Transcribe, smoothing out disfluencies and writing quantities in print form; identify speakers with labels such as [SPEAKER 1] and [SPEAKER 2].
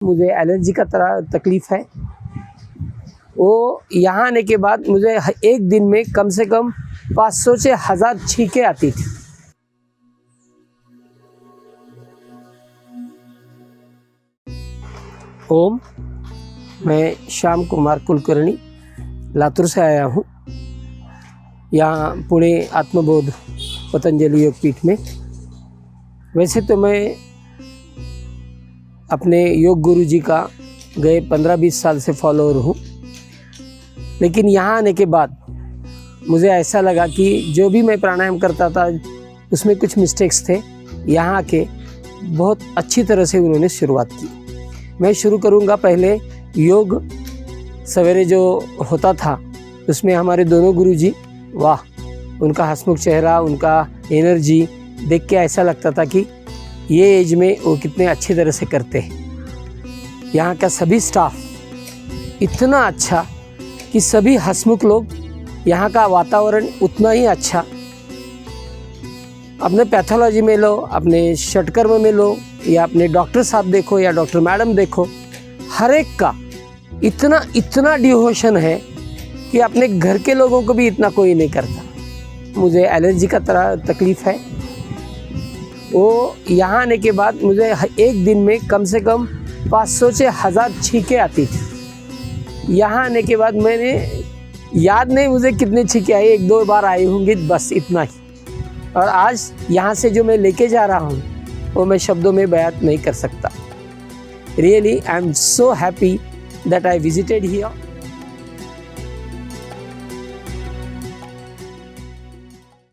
[SPEAKER 1] मुझे एलर्जी का तरह तकलीफ़ है। वो यहाँ आने के बाद मुझे एक दिन में कम से कम 500 से 1000 छींकें आती थी। ओम, मैं श्याम कुमार कुलकर्णी लातूर से आया हूँ। यहाँ पुणे आत्मबोध पतंजलि योगपीठ में। वैसे तो मैं अपने योग गुरु जी का गए 15-20 साल से फॉलोअर हूँ, लेकिन यहाँ आने के बाद मुझे ऐसा लगा कि जो भी मैं प्राणायाम करता था उसमें कुछ मिस्टेक्स थे। यहाँ आके बहुत अच्छी तरह से उन्होंने शुरुआत की। मैं शुरू करूँगा पहले योग सवेरे जो होता था उसमें हमारे दोनों गुरुजी, वाह, उनका हंसमुख चेहरा, उनका एनर्जी देख के ऐसा लगता था कि ये एज में वो कितने अच्छी तरह से करते हैं। यहाँ का सभी स्टाफ इतना अच्छा कि सभी हंसमुख लोग, यहाँ का वातावरण उतना ही अच्छा। अपने पैथोलॉजी में लो, अपने षटकर्म में लो, या अपने डॉक्टर साहब देखो या डॉक्टर मैडम देखो, हर एक का इतना डिवोशन है कि अपने घर के लोगों को भी इतना कोई नहीं करता। मुझे एलर्जी का तरह तकलीफ़ है। वो यहाँ आने के बाद मुझे एक दिन में कम से कम 500 से 1000 छींकें आती थी। यहाँ आने के बाद मैंने याद नहीं मुझे कितनी छींकें आई, 1-2 बार आई होंगी, बस इतना ही। और आज यहाँ से जो मैं लेके जा रहा हूँ वो मैं शब्दों में बयान नहीं कर सकता। Really I am so happy that I visited here.